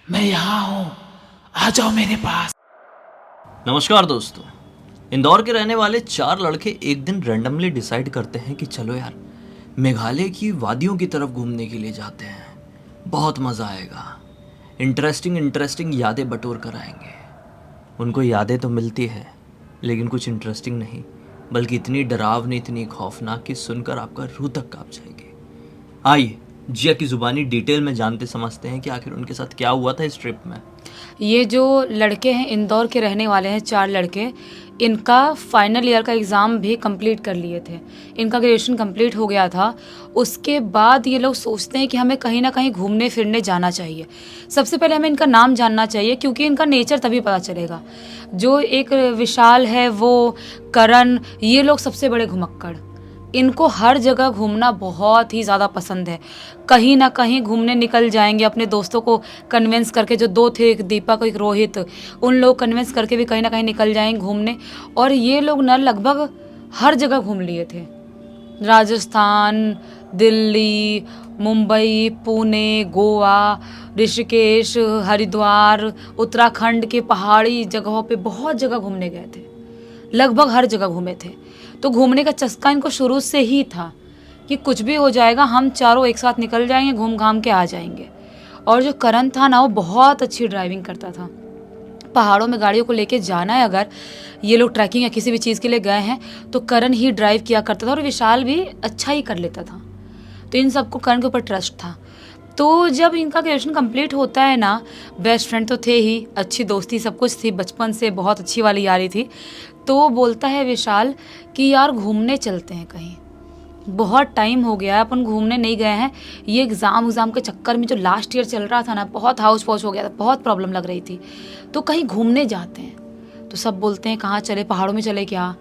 मैं यहाँ हूँ, आ जाओ मेरे पास। नमस्कार दोस्तों। इंदौर के रहने वाले 4 लड़के एक दिन रैंडमली डिसाइड करते हैं कि चलो यार मेघालय की वादियों की तरफ घूमने के लिए जाते हैं, बहुत मज़ा आएगा, इंटरेस्टिंग यादें बटोर कर आएंगे। उनको यादें तो मिलती है लेकिन कुछ इंटरेस्टिंग नहीं, बल्कि इतनी डरावनी, इतनी खौफनाक कि सुनकर आपका रूह तक कांप जाएगी। आइए जिया की ज़ुबानी डिटेल में जानते समझते हैं कि आखिर उनके साथ क्या हुआ था इस ट्रिप में। ये जो लड़के हैं इंदौर के रहने वाले हैं, 4 लड़के। इनका फाइनल ईयर का एग्ज़ाम भी कंप्लीट कर लिए थे। इनका ग्रेजुएशन कंप्लीट हो गया था। उसके बाद ये लोग सोचते हैं कि हमें कहीं ना कहीं घूमने फिरने जाना चाहिए। सबसे पहले हमें इनका नाम जानना चाहिए, क्योंकि इनका नेचर तभी पता चलेगा। जो एक विशाल है, वो करण, ये लोग सबसे बड़े घुमक्कड़। इनको हर जगह घूमना बहुत ही ज़्यादा पसंद है। कहीं ना कहीं घूमने निकल जाएंगे, अपने दोस्तों को कन्विंस करके। जो 2 थे, एक दीपक एक रोहित, उन लोग कन्विंस करके भी कहीं ना कहीं निकल जाएंगे घूमने। और ये लोग ना लगभग हर जगह घूम लिए थे। राजस्थान, दिल्ली, मुंबई, पुणे, गोवा, ऋषिकेश, हरिद्वार, उत्तराखंड के पहाड़ी जगहों पे बहुत जगह घूमने गए थे। लगभग हर जगह घूमे थे। तो घूमने का चस्का इनको शुरू से ही था कि कुछ भी हो जाएगा, हम चारों एक साथ निकल जाएंगे, घूम घाम के आ जाएंगे। और जो करण था ना, वो बहुत अच्छी ड्राइविंग करता था। पहाड़ों में गाड़ियों को लेके जाना है, अगर ये लोग ट्रैकिंग या किसी भी चीज़ के लिए गए हैं, तो करण ही ड्राइव किया करता था। और विशाल भी अच्छा ही कर लेता था। तो इन सबको करण के ऊपर ट्रस्ट था। तो जब इनका ग्रेजुएशन कंप्लीट होता है ना, बेस्ट फ्रेंड तो थे ही, अच्छी दोस्ती सब कुछ थी, बचपन से बहुत अच्छी वाली यारी थी। तो बोलता है विशाल कि यार घूमने चलते हैं कहीं, बहुत टाइम हो गया है अपन घूमने नहीं गए हैं। ये एग्ज़ाम के चक्कर में जो लास्ट ईयर चल रहा था ना, बहुत हाउस पौच हो गया था, बहुत प्रॉब्लम लग रही थी। तो कहीं घूमने जाते हैं। तो सब बोलते हैं कहाँ चले, पहाड़ों में चले क्या।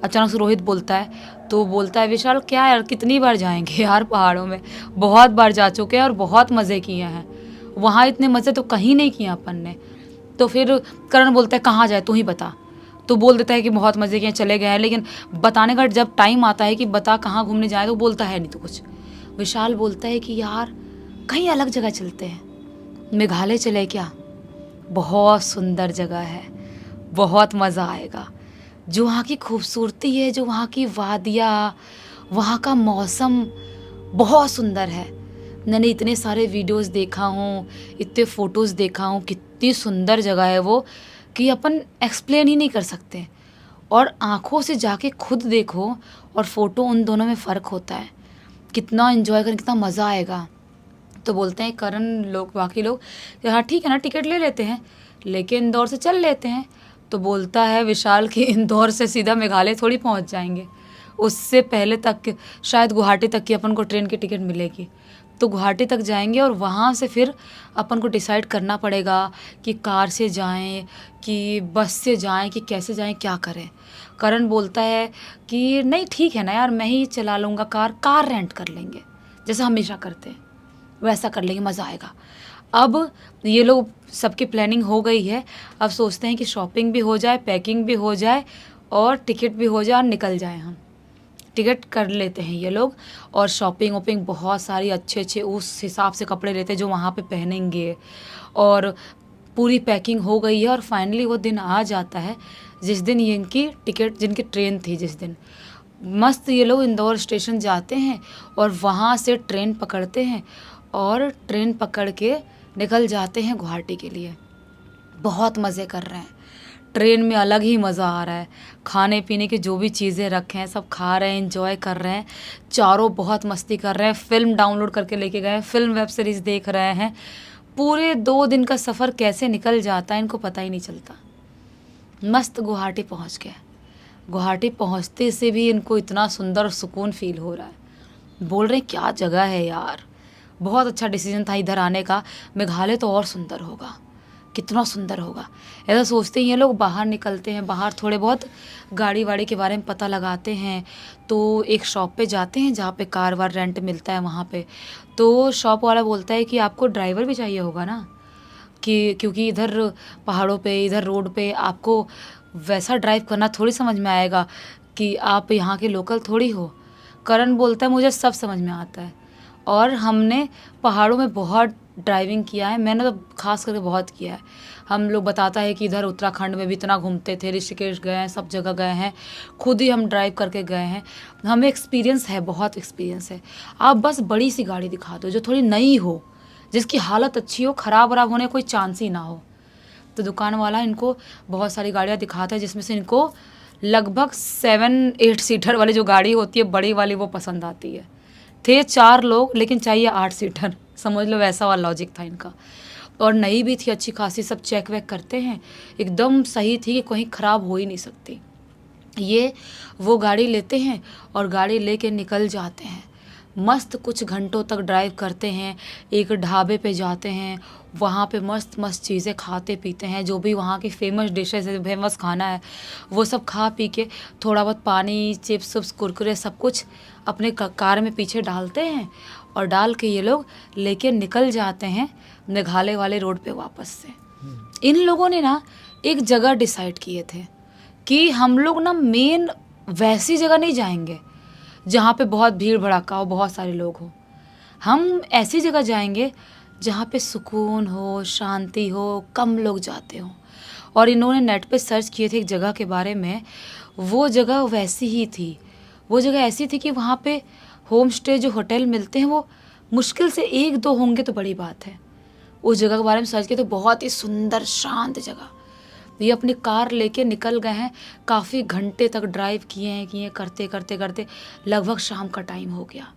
अचानक से रोहित बोलता है। तो बोलता है विशाल, क्या यार कितनी बार जाएंगे यार पहाड़ों में, बहुत बार जा चुके हैं और बहुत मज़े किए हैं, वहाँ इतने मज़े तो कहीं नहीं किए अपन ने। तो फिर करण बोलता है कहाँ जाए तू ही बता। तो बोल देता है कि बहुत मज़े किए, चले गए हैं। लेकिन बताने का जब टाइम आता है कि बता कहाँ घूमने जाए, तो बोलता है नहीं तो कुछ। विशाल बोलता है कि यार कहीं अलग जगह चलते हैं, मेघालय चले क्या, बहुत सुंदर जगह है, बहुत मज़ा आएगा। जो वहाँ की खूबसूरती है, जो वहाँ की वादियाँ, वहाँ का मौसम बहुत सुंदर है। मैंने इतने सारे वीडियोस देखा हूँ, इतने फ़ोटोज़ देखा हूँ, कितनी सुंदर जगह है वो कि अपन एक्सप्लेन ही नहीं कर सकते। और आँखों से जाके खुद देखो और फ़ोटो, उन दोनों में फ़र्क होता है। कितना एंजॉय करें, कितना मज़ा आएगा। तो बोलते हैं करण लोग, बाकी लोग कि हाँ ठीक है ना, टिकट ले लेते हैं, लेके इंदौर से चल लेते हैं। तो बोलता है विशाल कि इंदौर से सीधा मेघालय थोड़ी पहुंच जाएंगे, उससे पहले तक शायद गुवाहाटी तक की अपन को ट्रेन की टिकट मिलेगी। तो गुवाहाटी तक जाएंगे और वहाँ से फिर अपन को डिसाइड करना पड़ेगा कि कार से जाएं कि बस से जाएं कि कैसे जाएं, क्या करें। करण बोलता है कि नहीं ठीक है ना यार, मैं ही चला लूँगा कार रेंट कर लेंगे, जैसा हमेशा करते हैं वैसा कर लेंगे, मज़ा आएगा। अब ये लोग सबकी प्लानिंग हो गई है। अब सोचते हैं कि शॉपिंग भी हो जाए, पैकिंग भी हो जाए और टिकट भी हो जाए और निकल जाए हम। टिकट कर लेते हैं ये लोग और शॉपिंग वॉपिंग बहुत सारी अच्छे अच्छे उस हिसाब से कपड़े लेते हैं जो वहाँ पे पहनेंगे। और पूरी पैकिंग हो गई है और फाइनली वो दिन आ जाता है जिस दिन ये इनकी टिकट, जिनकी ट्रेन थी जिस दिन। मस्त ये लोग इंदौर स्टेशन जाते हैं और वहाँ से ट्रेन पकड़ते हैं और ट्रेन पकड़ के निकल जाते हैं गुवाहाटी के लिए। बहुत मज़े कर रहे हैं, ट्रेन में अलग ही मज़ा आ रहा है। खाने पीने की जो भी चीज़ें रखे हैं सब खा रहे हैं, एंजॉय कर रहे हैं। चारों बहुत मस्ती कर रहे हैं। फ़िल्म डाउनलोड करके लेके गए हैं, फ़िल्म वेब सीरीज़ देख रहे हैं। पूरे 2 दिन का सफ़र कैसे निकल जाता है इनको पता ही नहीं चलता। मस्त गुवाहाटी पहुंच गए। गुवाहाटी पहुंचते से भी इनको इतना सुंदर सुकून फील हो रहा है। बोल रहे क्या जगह है यार, बहुत अच्छा डिसीजन था इधर आने का। मेघालय तो और सुंदर होगा, कितना सुंदर होगा, ऐसा सोचते ही ये लोग बाहर निकलते हैं। बाहर थोड़े बहुत गाड़ी वाड़ी के बारे में पता लगाते हैं। तो एक शॉप पे जाते हैं जहाँ पे कार वार रेंट मिलता है वहाँ पे। तो शॉप वाला बोलता है कि आपको ड्राइवर भी चाहिए होगा ना, कि क्योंकि इधर पहाड़ों पे, इधर रोड पे आपको वैसा ड्राइव करना थोड़ी समझ में आएगा, कि आप यहाँ के लोकल थोड़ी हो। करण बोलता है मुझे सब समझ में आता है। और हमने पहाड़ों में बहुत ड्राइविंग किया है, मैंने तो खास करके बहुत किया है। हम लोग बताता है कि इधर उत्तराखंड में भी इतना घूमते थे, ऋषिकेश गए हैं, सब जगह गए हैं, खुद ही हम ड्राइव करके गए हैं, हमें एक्सपीरियंस है, बहुत एक्सपीरियंस है। आप बस बड़ी सी गाड़ी दिखा दो जो थोड़ी नई हो, जिसकी हालत अच्छी हो, ख़राब वराब होने कोई चांस ही ना हो। तो दुकान वाला इनको बहुत सारी गाड़ियाँ दिखाता है, जिसमें से इनको लगभग 7-8 सीटर वाली जो गाड़ी होती है बड़ी वाली, वो पसंद आती है। थे 4 लोग लेकिन चाहिए 8 सीटर, समझ लो वैसा वाला लॉजिक था इनका। और नई भी थी अच्छी खासी, सब चेक वेक करते हैं, एकदम सही थी कि कहीं ख़राब हो ही नहीं सकती। ये वो गाड़ी लेते हैं और गाड़ी लेके निकल जाते हैं, मस्त कुछ घंटों तक ड्राइव करते हैं, एक ढाबे पे जाते हैं, वहाँ पे मस्त मस्त चीज़ें खाते पीते हैं, जो भी वहाँ की फेमस डिशेज है, फेमस खाना है, वो सब खा पी के थोड़ा बहुत पानी, चिप्स उप्स, कुरकुरे सब कुछ अपने कार में पीछे डालते हैं, और डाल के ये लोग लेके निकल जाते हैं मेघालय वाले रोड पे वापस से। इन लोगों ने ना एक जगह डिसाइड किए थे कि हम लोग ना मेन वैसी जगह नहीं जाएंगे जहाँ पे बहुत भीड़ भड़ाका हो, बहुत सारे लोग हो। हम ऐसी जगह जाएंगे जहाँ पे सुकून हो, शांति हो, कम लोग जाते हो। और इन्होंने नेट पे सर्च किए थे एक जगह के बारे में, वो जगह वैसी ही थी। वो जगह ऐसी थी कि वहाँ पे होम स्टे जो होटल मिलते हैं वो मुश्किल से 1-2 होंगे तो बड़ी बात है। उस जगह के बारे में सर्च किया तो बहुत ही सुंदर शांत जगह। ये अपनी कार लेके निकल गए हैं, काफ़ी घंटे तक ड्राइव किए करते करते करते लगभग शाम का टाइम हो गया।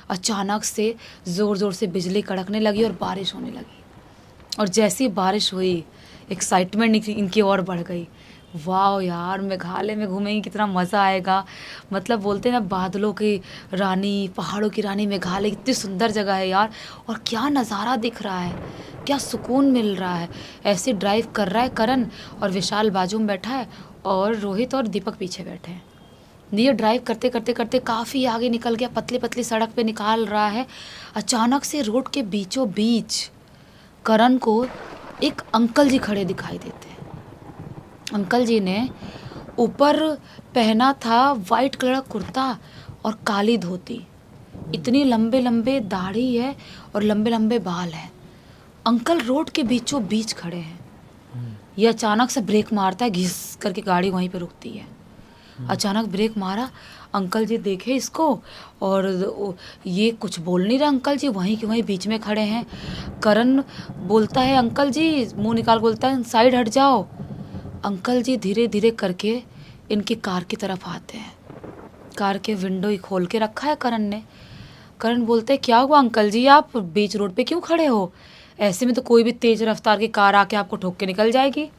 अचानक से ज़ोर ज़ोर से बिजली कड़कने लगी और बारिश होने लगी। और जैसी बारिश हुई, एक्साइटमेंट इनकी और बढ़ गई। वाह यार, मेघालय में घूमेंगे कितना मज़ा आएगा। मतलब बोलते हैं ना, बादलों की रानी, पहाड़ों की रानी मेघालय, कितनी सुंदर जगह है यार। और क्या नज़ारा दिख रहा है, क्या सुकून मिल रहा है। ऐसे ड्राइव कर रहा है करण, और विशाल बाजू में बैठा है, और रोहित और दीपक पीछे बैठे हैं। ये ड्राइव करते करते करते काफ़ी आगे निकल गया, पतली पतली सड़क पे निकाल रहा है। अचानक से रोड के बीचों बीच करण को एक अंकल जी खड़े दिखाई देते हैं। अंकल जी ने ऊपर पहना था वाइट कलर का कुर्ता और काली धोती, इतनी लंबे लंबे दाढ़ी है और लंबे लंबे बाल हैं। अंकल रोड के बीचों बीच खड़े हैं। ये अचानक से ब्रेक मारता है, घिस करके गाड़ी वहीं पे रुकती है। अचानक ब्रेक मारा, अंकल जी देखे इसको, और ये कुछ बोल नहीं रहा। अंकल जी वहीं के वहीं बीच में खड़े हैं। करण बोलता है, अंकल जी, मुंह निकाल बोलता है, साइड हट जाओ। अंकल जी धीरे धीरे करके इनकी कार की तरफ आते हैं। कार के विंडो ही खोल के रखा है करण ने। करण बोलते हैं, क्या हुआ अंकल जी, आप बीच रोड पे क्यों खड़े हो? ऐसे में तो कोई भी तेज रफ्तार की कार आके आपको ठोक के निकल जाएगी,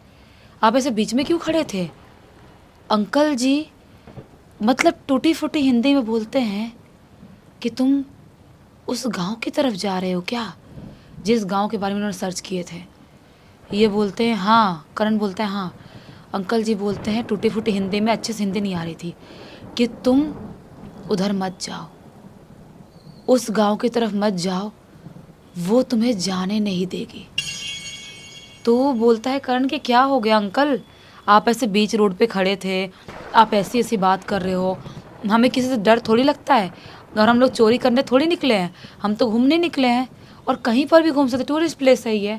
आप ऐसे बीच में क्यों खड़े थे? अंकल जी मतलब टूटी फूटी हिंदी में बोलते हैं कि तुम उस गांव की तरफ जा रहे हो क्या, जिस गांव के बारे में उन्होंने सर्च किए थे? ये बोलते हैं हाँ। करण बोलता है हाँ। अंकल जी बोलते हैं टूटी फूटी हिंदी में, अच्छे से हिंदी नहीं आ रही थी, कि तुम उधर मत जाओ, उस गांव की तरफ मत जाओ, वो तुम्हें जाने नहीं देगी। तो बोलता है करण कि क्या हो गया अंकल, आप ऐसे बीच रोड पे खड़े थे, आप ऐसी ऐसी बात कर रहे हो, हमें किसी से डर थोड़ी लगता है, और हम लोग चोरी करने थोड़ी निकले हैं, हम तो घूमने निकले हैं, और कहीं पर भी घूम सकते, टूरिस्ट प्लेस है ये।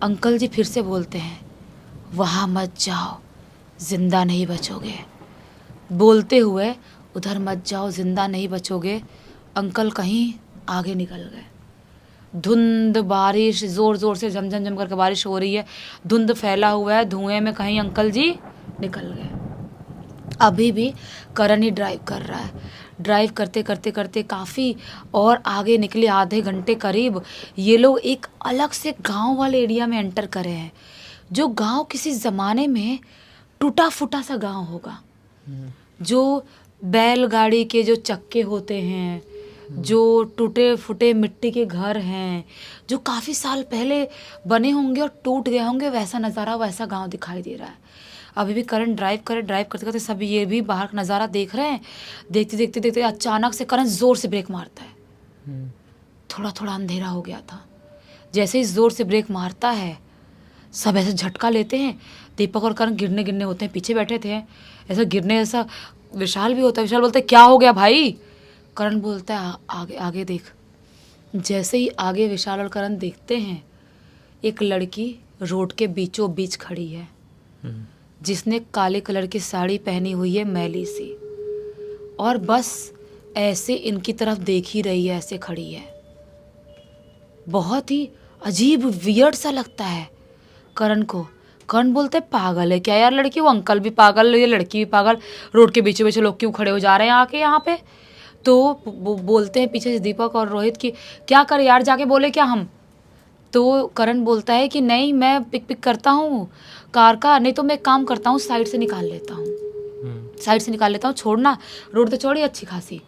अंकल जी फिर से बोलते हैं, वहाँ मत जाओ, जिंदा नहीं बचोगे। बोलते हुए उधर मत जाओ, जिंदा नहीं बचोगे। अंकल कहीं आगे निकल गए। धुंध, बारिश, ज़ोर ज़ोर से झमझम झम करके बारिश हो रही है, धुंध फैला हुआ है, धुएं में कहीं अंकल जी निकल गए। अभी भी करण ही ड्राइव कर रहा है। ड्राइव करते करते करते काफ़ी और आगे निकले, आधे घंटे करीब ये लोग एक अलग से गांव वाले एरिया में एंटर करे हैं, जो गांव किसी ज़माने में टूटा फूटा सा गांव होगा, जो बैलगाड़ी के जो चक्के होते हैं, जो टूटे फूटे मिट्टी के घर हैं, जो काफ़ी साल पहले बने होंगे और टूट गए होंगे, वैसा नज़ारा, वैसा गांव दिखाई दे रहा है। अभी भी करण ड्राइव करते करते सब ये भी बाहर का नज़ारा देख रहे हैं। देखते देखते देखते अचानक से करण ज़ोर से ब्रेक मारता है। थोड़ा थोड़ा अंधेरा हो गया था। जैसे ही ज़ोर से ब्रेक मारता है, सब ऐसे झटका लेते हैं। दीपक और करण गिरने गिरने होते हैं, पीछे बैठे थे, ऐसा गिरने जैसा। विशाल भी होता है। विशाल बोलता है क्या हो गया भाई? करण बोलता है आगे आगे देख, जैसे ही आगे विशाल और करण देखते हैं, एक लड़की रोड के बीचों बीच खड़ी है, जिसने काले कलर की साड़ी पहनी हुई है मैली सी, और बस ऐसे इनकी तरफ देख ही रही है, ऐसे खड़ी है। बहुत ही अजीब वियर्ड सा लगता है करण को। करण बोलते पागल है क्या यार लड़की, वो अंकल भी पागल, ये लड़की भी पागल, रोड के बीचों बीच लोग क्यों खड़े हो जा रहे हैं आके यहाँ पे। तो बोलते हैं पीछे से दीपक और रोहित की, क्या कर यार, जाके बोले क्या हम। तो करण बोलता है कि नहीं, मैं पिक करता हूँ कार का, नहीं तो मैं एक काम करता हूँ, साइड से निकाल लेता हूँ, साइड से निकाल लेता हूँ, छोड़ना, रोड तो चौड़ी अच्छी खासी।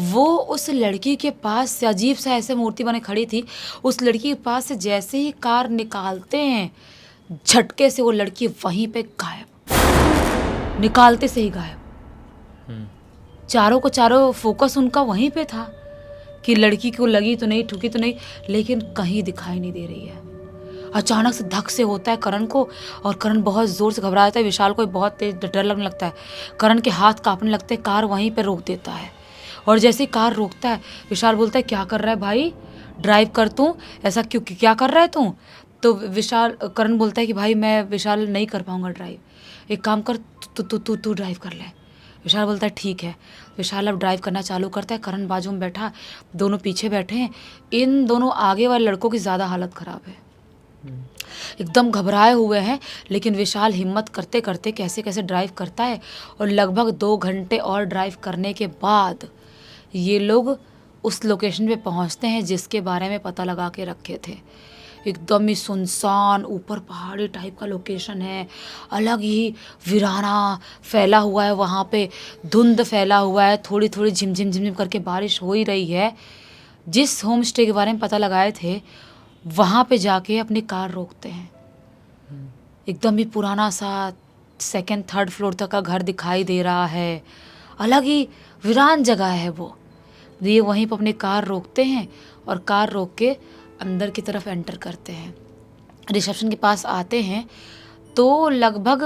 वो उस लड़की के पास से अजीब सा ऐसे मूर्ति बने खड़ी थी, उस लड़की के पास से जैसे ही कार निकालते हैं, झटके से वो लड़की वहीं पे गायब, निकालते से ही गायब। चारों को चारों फोकस उनका वहीं पे था कि लड़की को लगी तो नहीं, ठुकी तो नहीं, लेकिन कहीं दिखाई नहीं दे रही है। अचानक से धक से होता है करण को, और करण बहुत ज़ोर से घबरा जाता है। विशाल को बहुत तेज डर लगने लगता है, करण के हाथ कांपने लगते हैं। कार वहीं पे रोक देता है, और जैसे ही कार रोकता है, विशाल बोलता है क्या कर रहा है भाई, ड्राइव कर तू, ऐसा क्यों, क्या कर रहा है तू। तो करण बोलता है कि भाई मैं विशाल नहीं कर पाऊँगा ड्राइव, एक काम कर, तू ड्राइव कर ले। विशाल बोलता है ठीक है। विशाल अब ड्राइव करना चालू करता है, करण बाजू में बैठा, दोनों पीछे बैठे हैं। इन दोनों आगे वाले लड़कों की ज़्यादा हालत ख़राब है, एकदम घबराए हुए हैं। लेकिन विशाल हिम्मत करते करते कैसे कैसे ड्राइव करता है, और लगभग 2 घंटे और ड्राइव करने के बाद ये लोग उस लोकेशन पे पहुंचते हैं जिसके बारे में पता लगा के रखे थे। एकदम ही सुनसान, ऊपर पहाड़ी टाइप का लोकेशन है, अलग ही वीराना फैला हुआ है, वहाँ पे धुंध फैला हुआ है, थोड़ी थोड़ी झिमझिम झिमझिम करके बारिश हो ही रही है। जिस होम स्टे के बारे में पता लगाए थे, वहाँ पे जाके अपनी कार रोकते हैं। एकदम ही पुराना सा 2nd 3rd फ्लोर तक का घर दिखाई दे रहा है, अलग ही वीरान जगह है वो। ये वहीं पर अपनी कार रोकते हैं, और कार रोक के अंदर की तरफ एंटर करते हैं। रिसेप्शन के पास आते हैं तो लगभग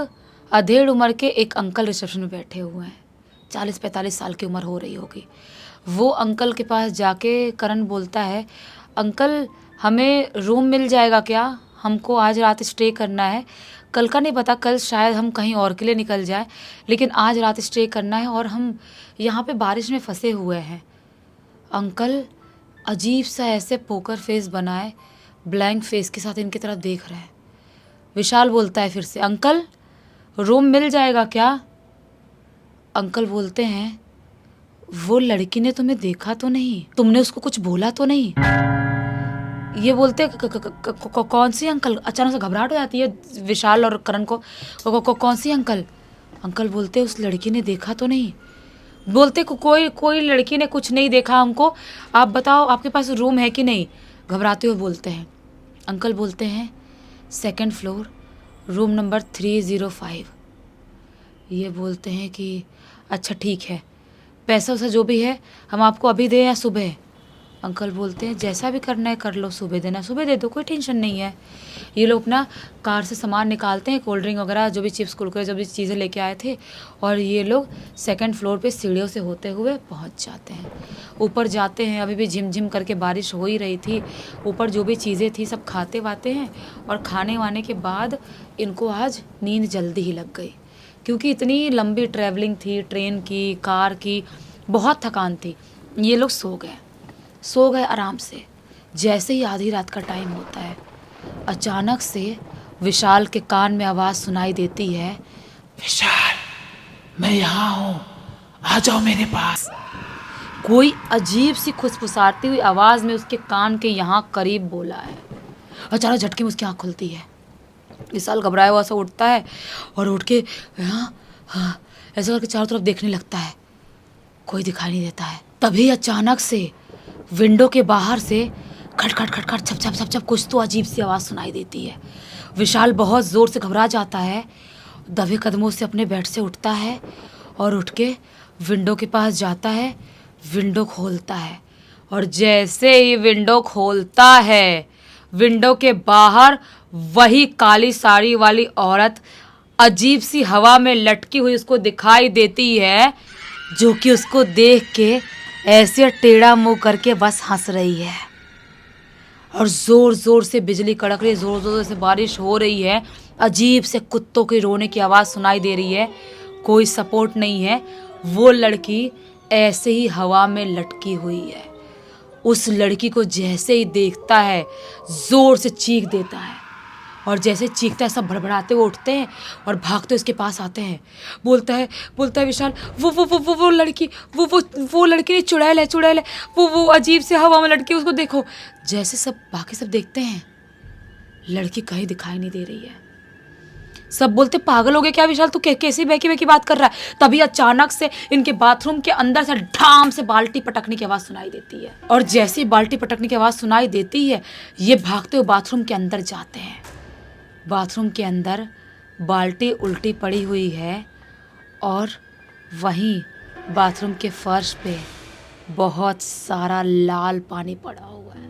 अधेड़ उम्र के एक अंकल रिसेप्शन में बैठे हुए हैं, 40-45 साल की उम्र हो रही होगी। वो अंकल के पास जाके करण बोलता है, अंकल हमें रूम मिल जाएगा क्या, हमको आज रात स्टे करना है, कल का नहीं पता, कल शायद हम कहीं और के लिए निकल जाए, लेकिन आज रात स्टे करना है, और हम यहाँ पे बारिश में फंसे हुए हैं। अंकल अजीब सा ऐसे पोकर फेस बनाए, ब्लैंक फेस के साथ इनकी तरफ देख रहे हैं। विशाल बोलता है फिर से, अंकल रूम मिल जाएगा क्या। अंकल बोलते हैं, वो लड़की ने तुम्हें देखा तो नहीं, तुमने उसको कुछ बोला तो नहीं। ये बोलते कौन सी अंकल। अचानक से घबराहट हो जाती है विशाल और करण को, कौन सी अंकल। अंकल बोलते उस लड़की ने देखा तो नहीं। बोलते कोई लड़की ने कुछ नहीं देखा हमको, आप बताओ आपके पास रूम है कि नहीं, घबराते हुए बोलते हैं। अंकल बोलते हैं 2nd फ्लोर, रूम नंबर 305। ये बोलते हैं कि अच्छा ठीक है, पैसा वैसा जो भी है हम आपको अभी दें या सुबह। अंकल बोलते हैं जैसा भी करना है कर लो, सुबह देना सुबह दे दो, कोई टेंशन नहीं है। ये लोग अपना कार से सामान निकालते हैं, कोल्ड ड्रिंक वगैरह जो भी चिप्स कुरकुरे जो भी चीज़ें लेके आए थे, और ये लोग 2nd फ्लोर पे सीढ़ियों से होते हुए पहुंच जाते हैं। ऊपर जाते हैं, अभी भी झिमझिम करके बारिश हो ही रही थी। ऊपर जो भी चीज़ें थी सब खाते वाते हैं, और खाने वाने के बाद इनको आज नींद जल्दी ही लग गई, क्योंकि इतनी लंबी ट्रैवलिंग थी, ट्रेन की, कार की, बहुत थकान थी। ये लोग सो गए आराम से। जैसे ही आधी रात का टाइम होता है, अचानक से विशाल के कान में आवाज़ सुनाई देती है, विशाल मैं यहाँ हूँ, आ जाओ मेरे पास। कोई अजीब सी खुसफुसाती हुई आवाज़ में उसके कान के यहाँ करीब बोला है। अचानक झटके में उसकी आँख खुलती है। विशाल घबराया हुआ सा उठता है, और उठ के हाँ ऐसा करके चारों तरफ देखने लगता है, कोई दिखाई नहीं देता है। तभी अचानक से विंडो के बाहर से खट खट खट खट छप छप छप छप कुछ तो अजीब सी आवाज़ सुनाई देती है। विशाल बहुत ज़ोर से घबरा जाता है, दबे कदमों से अपने बेड से उठता है, और उठ के विंडो के पास जाता है, विंडो खोलता है, और जैसे ही विंडो खोलता है, विंडो के बाहर वही काली साड़ी वाली औरत अजीब सी हवा में लटकी हुई उसको दिखाई देती है, जो कि उसको देख के ऐसे टेढ़ा मुंह करके बस हंस रही है। और ज़ोर ज़ोर से बिजली कड़क रही है, ज़ोर ज़ोर से बारिश हो रही है, अजीब से कुत्तों के रोने की आवाज़ सुनाई दे रही है, कोई सपोर्ट नहीं है। वो लड़की ऐसे ही हवा में लटकी हुई है। उस लड़की को जैसे ही देखता है ज़ोर से चीख देता है, और जैसे चीखता है सब भड़बड़ाते हुए उठते हैं और भागते उसके पास आते हैं। बोलता है विशाल, वो लड़की, वो लड़की नहीं, चुड़ैल है, वो अजीब से हवा में लटकी, उसको देखो। जैसे सब बाकी सब देखते हैं, लड़की कहीं दिखाई नहीं दे रही है। सब बोलते पागल हो गया क्या विशाल, तू कैसी बहकी बात कर रहा है। तभी अचानक से इनके बाथरूम के अंदर से ढाम से बाल्टी पटकने की आवाज़ सुनाई देती है, और जैसे ही बाल्टी पटकने की आवाज़ सुनाई देती है, ये भागते हुए बाथरूम के अंदर जाते हैं। बाथरूम के अंदर बाल्टी उल्टी पड़ी हुई है, और वहीं बाथरूम के फर्श पे बहुत सारा लाल पानी पड़ा हुआ है।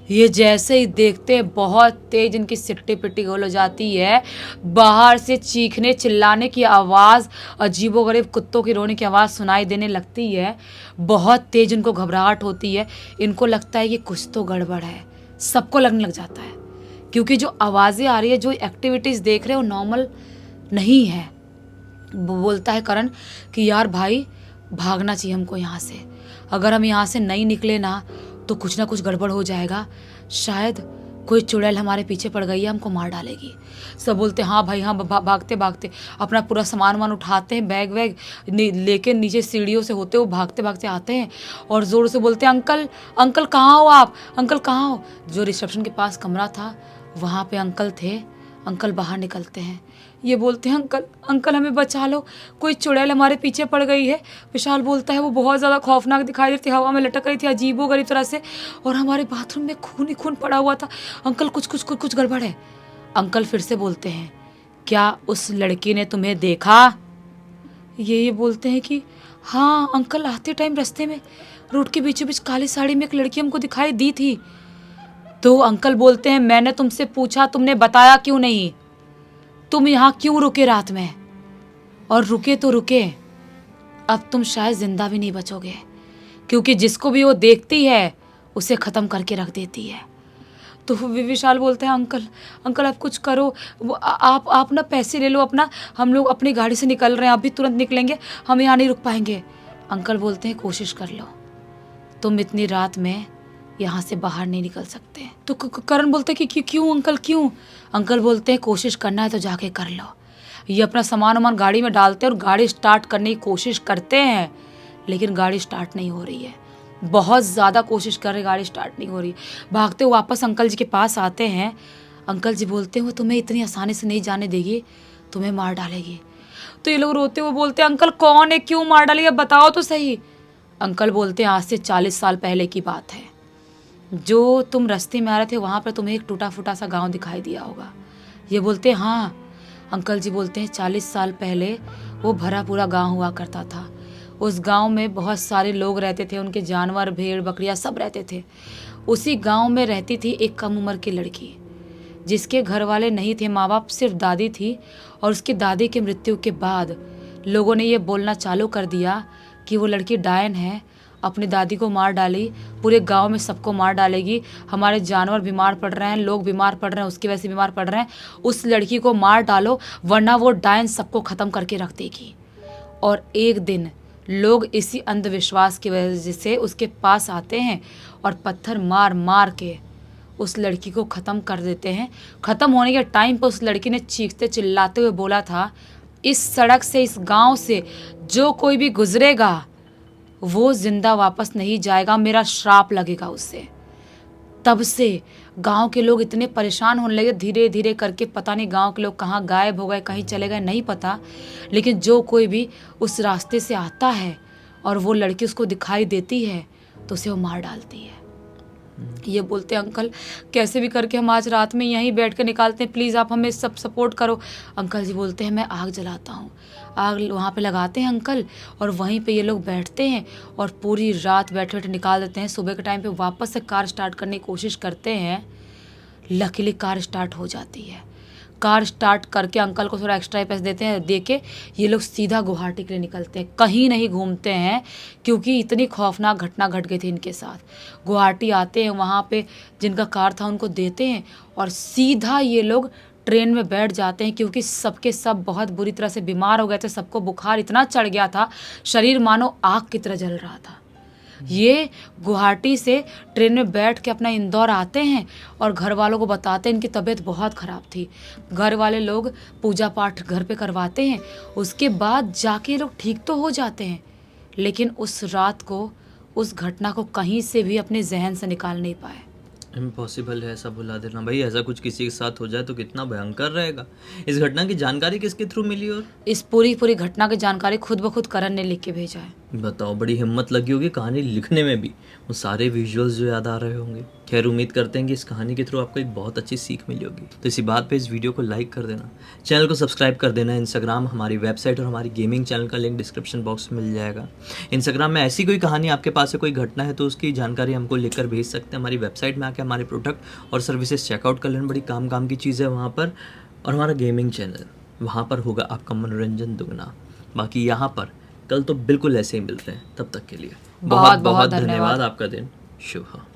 ये जैसे ही देखते हैं, बहुत तेज इनकी सिट्टी पिट्टी गोल हो जाती है। बाहर से चीखने चिल्लाने की आवाज़, अजीबोगरीब कुत्तों की रोने की आवाज़ सुनाई देने लगती है। बहुत तेज इनको घबराहट होती है, इनको लगता है कि कुछ तो गड़बड़ है, सबको लगने लग जाता है, क्योंकि जो आवाज़ें आ रही है, जो एक्टिविटीज़ देख रहे हैं, वो नॉर्मल नहीं है। बोलता है करण कि यार भाई, भागना चाहिए हमको यहाँ से, अगर हम यहाँ से नहीं निकले ना तो कुछ ना कुछ गड़बड़ हो जाएगा, शायद कोई चुड़ैल हमारे पीछे पड़ गई है, हमको मार डालेगी। सब बोलते हाँ भाई हाँ। भागते भागते अपना पूरा सामान उठाते हैं, बैग वैग लेके नीचे सीढ़ियों से होते हुए भागते भागते आते हैं, और ज़ोर से बोलते हैं अंकल कहाँ हो आप, अंकल कहाँ हो। जो रिसेप्शन के पास कमरा था वहाँ पे अंकल थे। अंकल बाहर निकलते हैं, ये बोलते हैं अंकल हमें बचा लो, कोई चुड़ैल हमारे पीछे पड़ गई है। विशाल बोलता है वो बहुत ज़्यादा खौफनाक दिखाई देती, हवा में लटक रही थी अजीबोगरीब तरह से, और हमारे बाथरूम में खून ही खून पड़ा हुआ था। अंकल कुछ गड़बड़ है। अंकल फिर से बोलते हैं क्या उस लड़की ने तुम्हें देखा। ये बोलते हैं कि हाँ अंकल, आते टाइम रास्ते में रोड के बीचों बीच काली साड़ी में एक लड़की हमको दिखाई दी थी। तो अंकल बोलते हैं मैंने तुमसे पूछा, तुमने बताया क्यों नहीं, तुम यहाँ क्यों रुके रात में, और रुके तो रुके, अब तुम शायद जिंदा भी नहीं बचोगे, क्योंकि जिसको भी वो देखती है उसे ख़त्म करके रख देती है। तो विशाल बोलते हैं अंकल आप कुछ करो, आप ना पैसे ले लो अपना, हम लोग अपनी गाड़ी से निकल रहे हैं, अभी तुरंत निकलेंगे, हम यहाँ नहीं रुक पाएंगे। अंकल बोलते हैं कोशिश कर लो, तुम इतनी रात में यहाँ से बाहर नहीं निकल सकते। तो करण बोलते हैं कि क्यों अंकल क्यों। अंकल बोलते हैं कोशिश करना है तो जाके कर लो। ये अपना सामान गाड़ी में डालते हैं और गाड़ी स्टार्ट करने की कोशिश करते हैं, लेकिन गाड़ी स्टार्ट नहीं हो रही है। बहुत ज़्यादा कोशिश कर रहे, गाड़ी स्टार्ट नहीं हो रही। भागते हुए वापस अंकल जी के पास आते हैं। अंकल जी बोलते हैं वो तुम्हें इतनी आसानी से नहीं जाने देगी, तुम्हें मार डालेगी। तो ये लोग रोते हुए बोलते हैं अंकल कौन है, क्यों मार डालेगी, बताओ तो सही। अंकल बोलते हैं आज से 40 साल पहले की बात है, जो तुम रास्ते में आ रहे थे वहाँ पर तुम्हें एक टूटा फूटा सा गांव दिखाई दिया होगा। ये बोलते हैं हाँ। अंकल जी बोलते हैं 40 साल पहले वो भरा पूरा गांव हुआ करता था। उस गांव में बहुत सारे लोग रहते थे, उनके जानवर भेड़ बकरियां सब रहते थे। उसी गांव में रहती थी एक कम उम्र की लड़की, जिसके घर वाले नहीं थे, माँ बाप सिर्फ दादी थी। और उसकी दादी की मृत्यु के बाद लोगों ने ये बोलना चालू कर दिया कि वो लड़की डायन है, अपनी दादी को मार डाली, पूरे गांव में सबको मार डालेगी, हमारे जानवर बीमार पड़ रहे हैं, लोग बीमार पड़ रहे हैं, उसकी वजह से बीमार पड़ रहे हैं, उस लड़की को मार डालो वरना वो डायन सबको ख़त्म करके रख देगी। और एक दिन लोग इसी अंधविश्वास की वजह से उसके पास आते हैं और पत्थर मार मार के उस लड़की को ख़त्म कर देते हैं। ख़त्म होने के टाइम पर उस लड़की ने चीखते चिल्लाते हुए बोला था इस सड़क से, इस गांव से जो कोई भी गुजरेगा वो जिंदा वापस नहीं जाएगा, मेरा श्राप लगेगा उससे। तब से गांव के लोग इतने परेशान होने लगे, धीरे धीरे करके पता नहीं गांव के लोग कहाँ गायब हो गए, कहीं चले गए नहीं पता, लेकिन जो कोई भी उस रास्ते से आता है और वो लड़की उसको दिखाई देती है तो उसे वो मार डालती है। ये बोलते हैं अंकल कैसे भी करके हम आज रात में यहीं बैठ कर निकालते हैं, प्लीज़ आप हमें सब सपोर्ट करो। अंकल जी बोलते हैं मैं आग जलाता हूँ। आग वहाँ पे लगाते हैं अंकल, और वहीं पे ये लोग बैठते हैं और पूरी रात बैठे बैठे निकाल देते हैं। सुबह के टाइम पे वापस से कार स्टार्ट करने की कोशिश करते हैं, लकीली कार स्टार्ट हो जाती है। कार स्टार्ट करके अंकल को थोड़ा एक्स्ट्रा पैसे देते हैं, दे के ये लोग सीधा गुवाहाटी के लिए निकलते हैं, कहीं नहीं घूमते हैं, क्योंकि इतनी खौफनाक घटना घट गई थी इनके साथ। गुवाहाटी आते हैं, वहाँ पे जिनका कार था उनको देते हैं और सीधा ये लोग ट्रेन में बैठ जाते हैं, क्योंकि सबके सब बहुत बुरी तरह से बीमार हो गए थे, सबको बुखार इतना चढ़ गया था, शरीर मानो आग की तरह जल रहा था। ये गुवाहाटी से ट्रेन में बैठ के अपना इंदौर आते हैं और घर वालों को बताते हैं इनकी तबीयत बहुत ख़राब थी। घर वाले लोग पूजा पाठ घर पे करवाते हैं, उसके बाद जाके ये लोग ठीक तो हो जाते हैं, लेकिन उस रात को, उस घटना को कहीं से भी अपने जहन से निकाल नहीं पाए। इम्पॉसिबल है ऐसा भुला देना भाई। ऐसा कुछ किसी के साथ हो जाए तो कितना भयंकर रहेगा। इस घटना की जानकारी किसके थ्रू मिली? और इस पूरी घटना की जानकारी खुद ब खुद करण ने लिख के भेजा है। बताओ, बड़ी हिम्मत लगी होगी कहानी लिखने में भी, वो सारे विजुअल्स जो याद आ रहे होंगे। खैर, उम्मीद करते हैं कि इस कहानी के थ्रू आपको एक बहुत अच्छी सीख मिली होगी। तो इसी बात पे इस वीडियो को लाइक कर देना, चैनल को सब्सक्राइब कर देना। इंस्टाग्राम, हमारी वेबसाइट और हमारी गेमिंग चैनल का लिंक डिस्क्रिप्शन बॉक्स में मिल जाएगा। इंस्टाग्राम में ऐसी कोई कहानी आपके पास है, कोई घटना है, तो उसकी जानकारी हमको लिखकर भेज सकते हैं। हमारी वेबसाइट में आके हमारे प्रोडक्ट और सर्विसेज चेकआउट कर लेना, बड़ी काम की चीज़ है वहाँ पर। और हमारा गेमिंग चैनल, वहाँ पर होगा आपका मनोरंजन दुगना। बाकी यहाँ पर कल तो बिल्कुल ऐसे ही मिलते हैं, तब तक के लिए बहुत बहुत धन्यवाद। आपका दिन शुभ हो।